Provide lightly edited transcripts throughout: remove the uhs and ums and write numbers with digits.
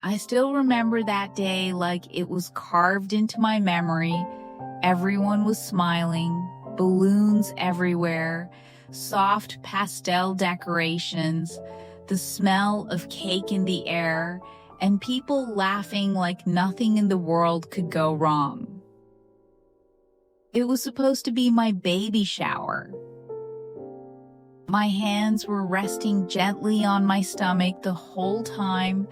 I still remember that day like it was carved into my memory. Everyone was smiling, balloons everywhere, soft pastel decorations, the smell of cake in the air, and people laughing like nothing in the world could go wrong. It was supposed to be my baby shower. My hands were resting gently on my stomach the whole time,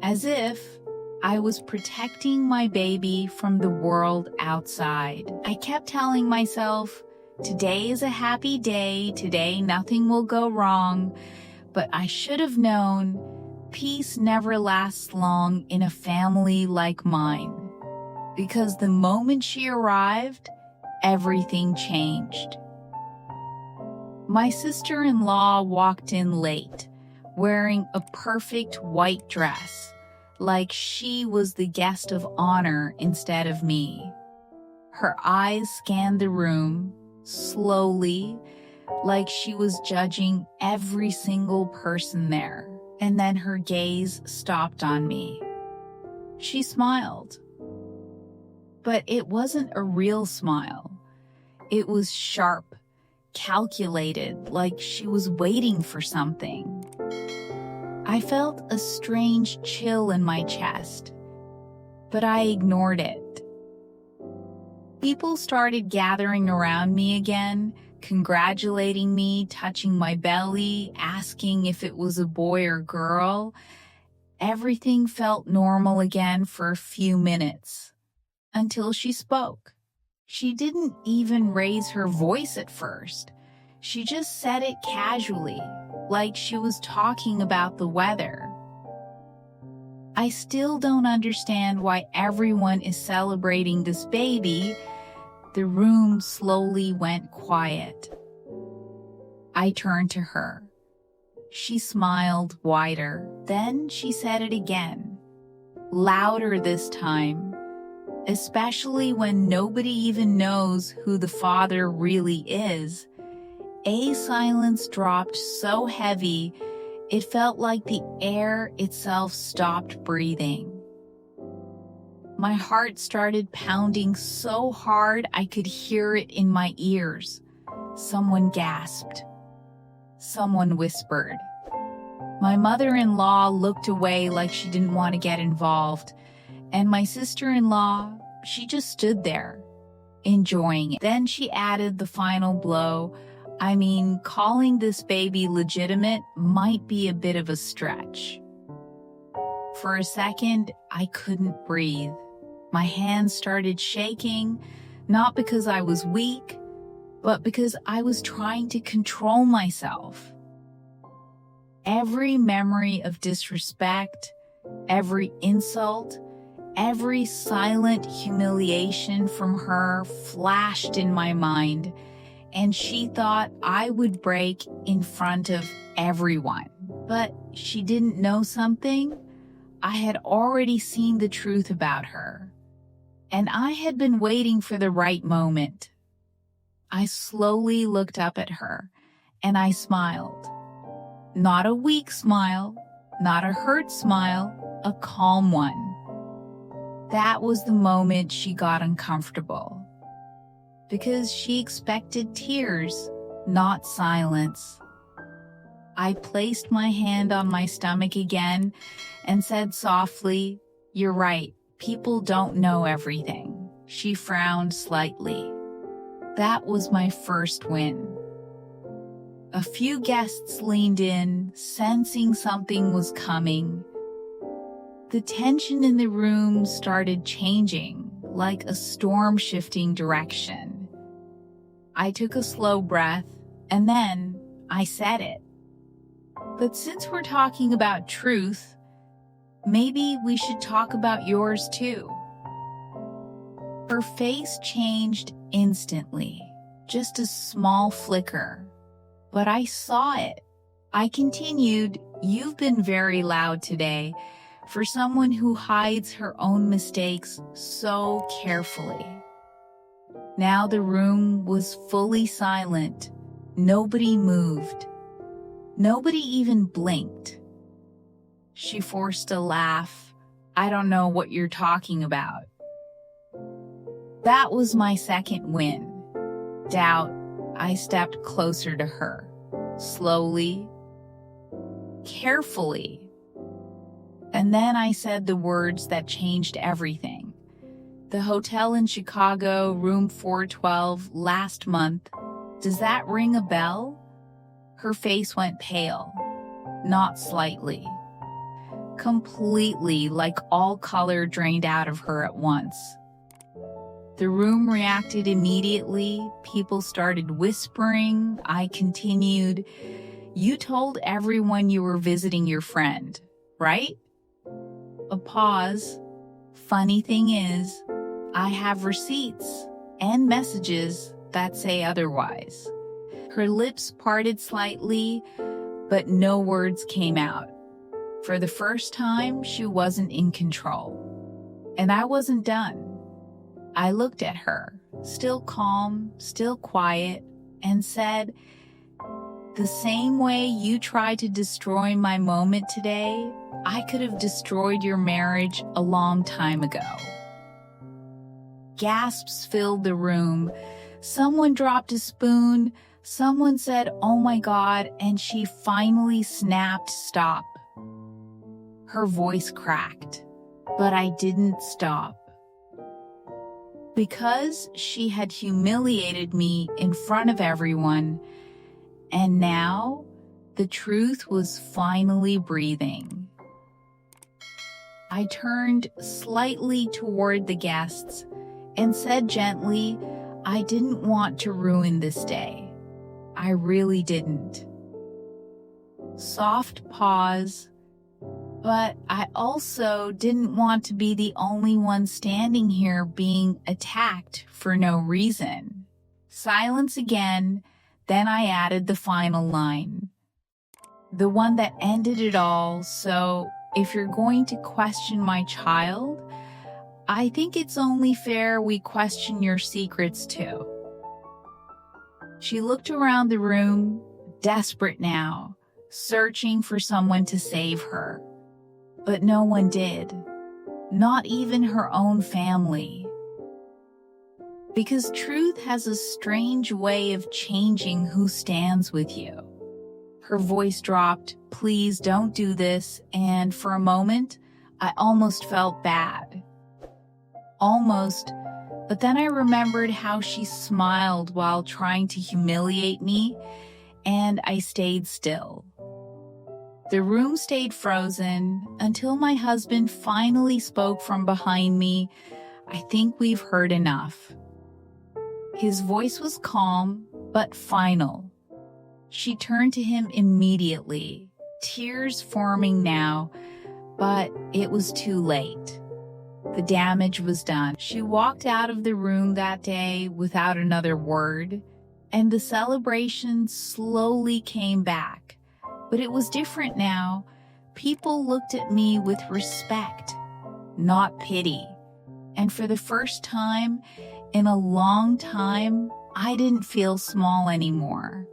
as if I was protecting my baby from the world outside. I kept telling myself, today is a happy day, today nothing will go wrong, but I should have known peace never lasts long in a family like mine. Because the moment she arrived, everything changed. My sister-in-law walked in late, wearing a perfect white dress, like she was the guest of honor instead of me. Her eyes scanned the room, slowly, like she was judging every single person there, and then her gaze stopped on me. She smiled. But it wasn't a real smile. It was sharp, calculated, like she was waiting for something. I felt a strange chill in my chest, but I ignored it. People started gathering around me again, congratulating me, touching my belly, asking if it was a boy or girl. Everything felt normal again for a few minutes, until she spoke. She didn't even raise her voice at first. She just said it casually, like she was talking about the weather. I still don't understand why everyone is celebrating this baby. The room slowly went quiet. I turned to her. She smiled wider. Then she said it again, louder this time, especially when nobody even knows who the father really is. A silence dropped so heavy, it felt like the air itself stopped breathing. My heart started pounding so hard I could hear it in my ears. Someone gasped. Someone whispered. My mother-in-law looked away like she didn't want to get involved, and my sister-in-law, she just stood there, enjoying it. Then she added the final blow. I mean, calling this baby legitimate might be a bit of a stretch. For a second, I couldn't breathe. My hands started shaking, not because I was weak, but because I was trying to control myself. Every memory of disrespect, every insult, every silent humiliation from her flashed in my mind, and she thought I would break in front of everyone. But she didn't know something. I had already seen the truth about her, and I had been waiting for the right moment. I slowly looked up at her, and I smiled. Not a weak smile, not a hurt smile, a calm one. That was the moment she got uncomfortable, because she expected tears, not silence. I placed my hand on my stomach again and said softly, "You're right, people don't know everything." She frowned slightly. That was my first win. A few guests leaned in, sensing something was coming. The tension in the room started changing, like a storm shifting direction. I took a slow breath, and then I said it. But since we're talking about truth, maybe we should talk about yours too. Her face changed instantly, just a small flicker. But I saw it. I continued, "You've been very loud today, for someone who hides her own mistakes so carefully." Now the room was fully silent. Nobody moved. Nobody even blinked. She forced a laugh, I don't know what you're talking about. That was my second win. Doubt. I stepped closer to her, slowly, carefully. And then I said the words that changed everything. The hotel in Chicago, room 412, last month. Does that ring a bell? Her face went pale, not slightly. Completely, like all color drained out of her at once. The room reacted immediately. People started whispering. I continued, "You told everyone you were visiting your friend, right?" A pause. Funny thing is, I have receipts and messages that say otherwise. Her lips parted slightly, but no words came out. For the first time, she wasn't in control. And I wasn't done. I looked at her, still calm, still quiet, and said, "The same way you tried to destroy my moment today, I could have destroyed your marriage a long time ago." Gasps filled the room. Someone dropped a spoon. Someone said, "Oh my God," and she finally snapped, "Stop." Her voice cracked, but I didn't stop. Because she had humiliated me in front of everyone, and now the truth was finally breathing. I turned slightly toward the guests and said gently, "I didn't want to ruin this day. I really didn't." Soft pause, but I also didn't want to be the only one standing here being attacked for no reason. Silence again, then I added the final line. The one that ended it all, "So if you're going to question my child, I think it's only fair we question your secrets too." She looked around the room, desperate now, searching for someone to save her. But no one did, not even her own family. Because truth has a strange way of changing who stands with you. Her voice dropped, "Please don't do this," and for a moment, I almost felt bad. Almost, but then I remembered how she smiled while trying to humiliate me, and I stayed still. The room stayed frozen until my husband finally spoke from behind me, "I think we've heard enough." His voice was calm, but final. She turned to him immediately, tears forming now, but it was too late. The damage was done. She walked out of the room that day without another word, and the celebration slowly came back. But it was different now. People looked at me with respect, not pity. And for the first time in a long time, I didn't feel small anymore.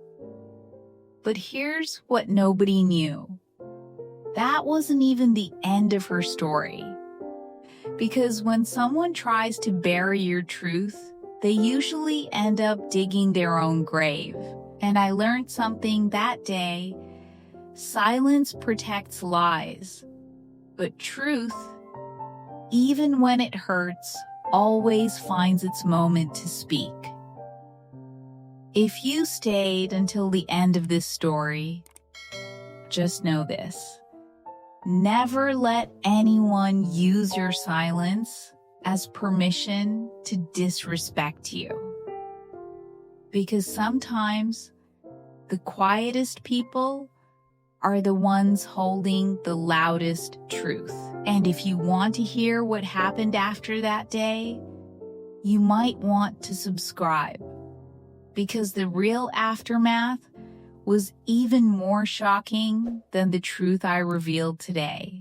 But here's what nobody knew. That wasn't even the end of her story. Because when someone tries to bury your truth, they usually end up digging their own grave. And I learned something that day. Silence protects lies, but truth, even when it hurts, always finds its moment to speak. If you stayed until the end of this story, just know this. Never let anyone use your silence as permission to disrespect you. Because sometimes the quietest people are the ones holding the loudest truth. And if you want to hear what happened after that day, you might want to subscribe, because the real aftermath was even more shocking than the truth I revealed today.